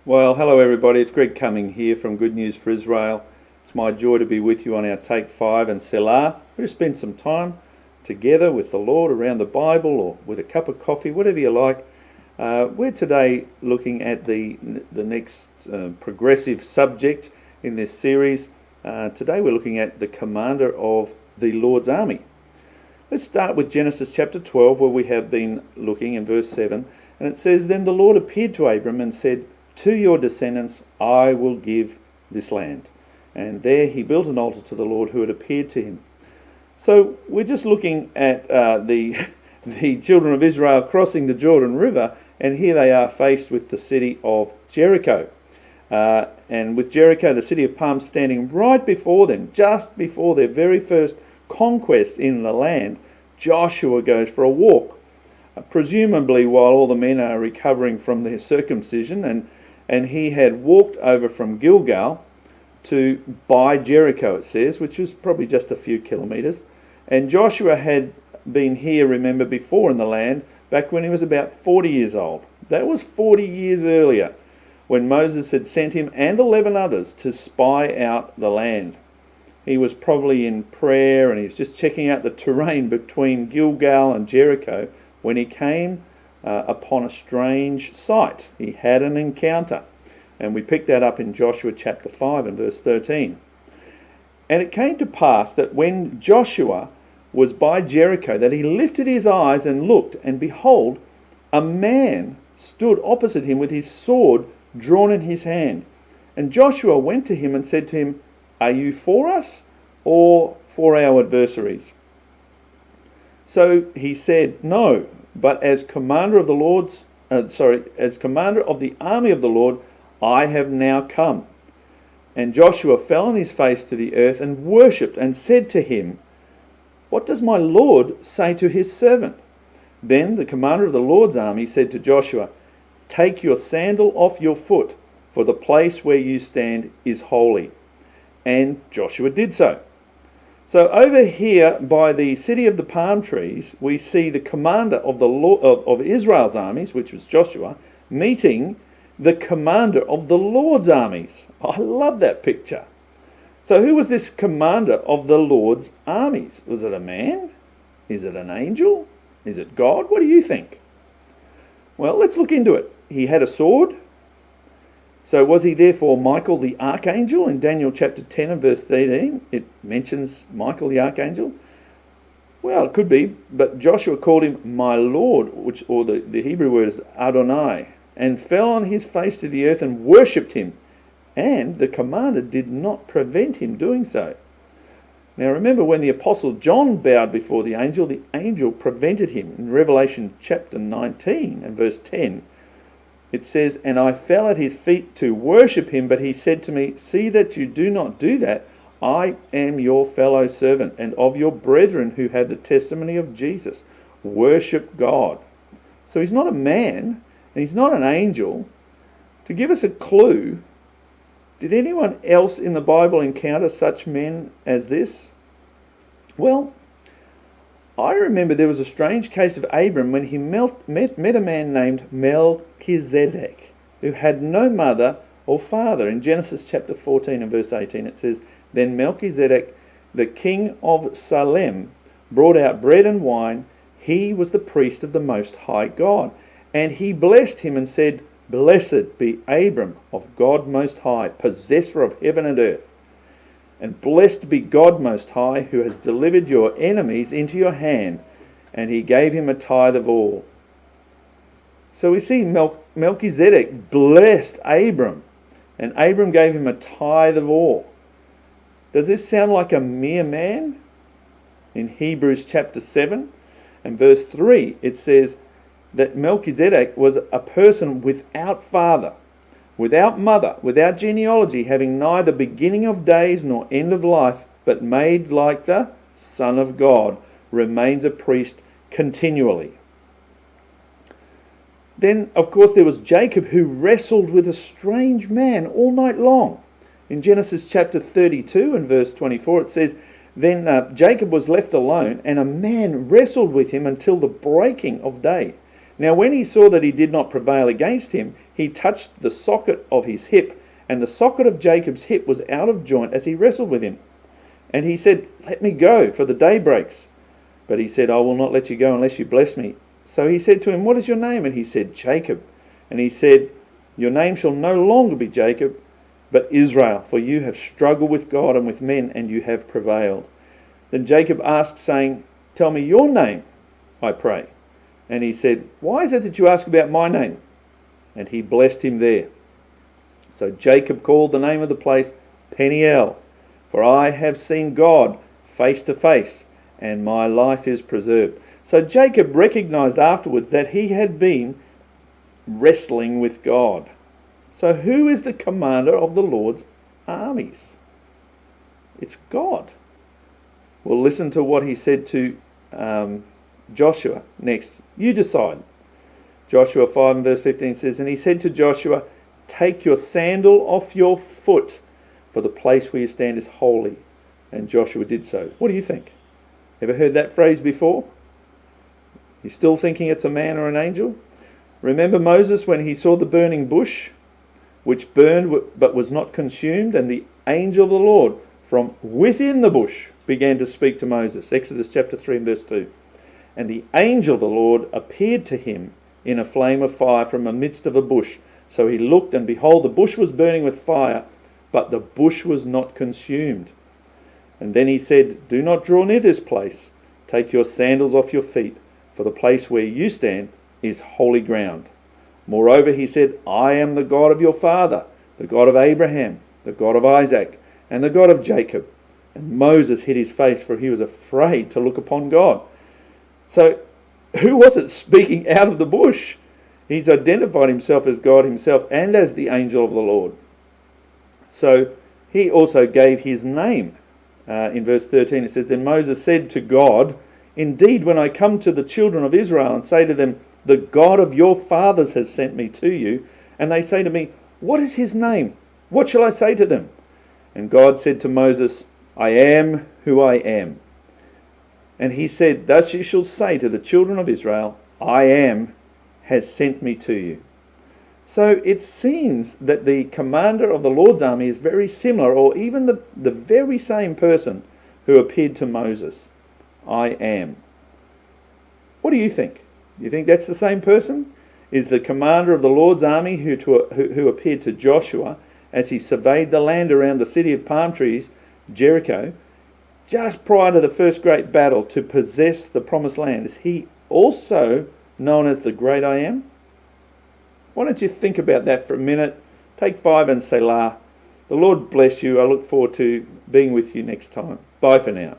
Well, hello everybody, it's Greg Cumming here from Good News for Israel. It's my joy to be with you on our Take 5 and Selah. We'll spend some time together with the Lord around the Bible or with a cup of coffee, whatever you like. We're today looking at the next progressive subject in this series. Today we're looking at the commander of the Lord's army. Let's start with Genesis chapter 12, where we have been looking in verse 7. And it says, "Then the Lord appeared to Abram and said, 'To your descendants I will give this land.' And there he built an altar to the Lord who had appeared to him." So we're just looking at the children of Israel crossing the Jordan River, and here they are faced with the city of Jericho. And with Jericho, the city of Palms, standing right before them, just before their very first conquest in the land, Joshua goes for a walk, presumably while all the men are recovering from their circumcision, and he had walked over from Gilgal to by Jericho, it says, which was probably just a few kilometres. And Joshua had been here, remember, before in the land, back when he was about 40 years old. That was 40 years earlier, when Moses had sent him and 11 others to spy out the land. He was probably in prayer and he was just checking out the terrain between Gilgal and Jericho when he came upon a strange sight. He had an encounter, and we picked that up in Joshua chapter 5 and verse 13. "And it came to pass that when Joshua was by Jericho, that he lifted his eyes and looked, and behold, a man stood opposite him with his sword drawn in his hand. And Joshua went to him and said to him, 'Are you for us or for our adversaries?' So he said, 'No, but as commander of the as commander of the army of the Lord, I have now come.' And Joshua fell on his face to the earth and worshipped and said to him, 'What does my Lord say to his servant?' Then the commander of the Lord's army said to Joshua, 'Take your sandal off your foot, for the place where you stand is holy.' And Joshua did so." So over here by the city of the palm trees, we see the commander of the of Israel's armies, which was Joshua, meeting the commander of the Lord's armies. I love that picture. So who was this commander of the Lord's armies? Was it a man? Is it an angel? Is it God? What do you think? Well, let's look into it. He had a sword. So was he therefore Michael the archangel? In Daniel chapter 10 and verse 13, it mentions Michael the archangel. Well, it could be, but Joshua called him my Lord, or the Hebrew word is Adonai, and fell on his face to the earth and worshipped him. And the commander did not prevent him doing so. Now remember, when the apostle John bowed before the angel prevented him. In Revelation chapter 19 and verse 10, it says, "And I fell at his feet to worship him, but he said to me, 'See that you do not do that. I am your fellow servant and of your brethren who have the testimony of Jesus. Worship God.'" So he's not a man and he's not an angel. To give us a clue, did anyone else in the Bible encounter such men as this? Well, I remember there was a strange case of Abram when he met a man named Melchizedek, who had no mother or father. In Genesis chapter 14 and verse 18 it says, "Then Melchizedek, the king of Salem, brought out bread and wine. He was the priest of the Most High God. And he blessed him and said, 'Blessed be Abram of God Most High, possessor of heaven and earth. And blessed be God Most High, who has delivered your enemies into your hand.' And he gave him a tithe of all." So we see Melchizedek blessed Abram, and Abram gave him a tithe of all. Does this sound like a mere man? In Hebrews chapter 7 and verse 3, it says that Melchizedek was a person without father, without mother, without genealogy, having neither beginning of days nor end of life, but made like the Son of God, remains a priest continually. Then, of course, there was Jacob, who wrestled with a strange man all night long. In Genesis chapter 32 and verse 24, it says, "Then Jacob was left alone, and a man wrestled with him until the breaking of day. Now when he saw that he did not prevail against him, he touched the socket of his hip, and the socket of Jacob's hip was out of joint as he wrestled with him. And he said, "Let me go, for the day breaks." But he said, "I will not let you go unless you bless me." So he said to him, "What is your name?" And he said, "Jacob." And he said, "Your name shall no longer be Jacob, but Israel, for you have struggled with God and with men, and you have prevailed." Then Jacob asked, saying, "Tell me your name, I pray." And he said, "Why is it that you ask about my name?" And he blessed him there. So Jacob called the name of the place Peniel, for I have seen God face to face, and my life is preserved. So Jacob recognized afterwards that he had been wrestling with God. So who is the commander of the Lord's armies? It's God. Well, listen to what he said to Joshua next. You decide. Joshua 5 and verse 15 says, "And he said to Joshua, take your sandal off your foot, for the place where you stand is holy." And Joshua did so. What do you think? Ever heard that phrase before? You still thinking it's a man or an angel? Remember Moses when he saw the burning bush, which burned but was not consumed, and the angel of the Lord from within the bush began to speak to Moses. Exodus chapter 3 and verse 2. And the angel of the Lord appeared to him in a flame of fire from the midst of a bush. So he looked, and behold, the bush was burning with fire, but the bush was not consumed. And then he said, "Do not draw near this place. Take your sandals off your feet, for the place where you stand is holy ground." Moreover, he said, "I am the God of your father, the God of Abraham, the God of Isaac, and the God of Jacob." And Moses hid his face, for he was afraid to look upon God. So, who was it speaking out of the bush? He's identified himself as God himself and as the angel of the Lord. So, he also gave his name. In verse 13 it says, "Then Moses said to God, Indeed, when I come to the children of Israel and say to them, the God of your fathers has sent me to you, and they say to me, what is his name? What shall I say to them?" And God said to Moses, "I am who I am." And he said, "Thus you shall say to the children of Israel, I am has sent me to you." So it seems that the commander of the Lord's army is very similar, or even the very same person who appeared to Moses. I am. What do you think? You think that's the same person? Is the commander of the Lord's army who appeared to Joshua as he surveyed the land around the city of palm trees, Jericho, just prior to the first great battle to possess the promised land? Is he also known as the Great I Am? Why don't you think about that for a minute? Take 5 and Selah. The Lord bless you. I look forward to being with you next time. Bye for now.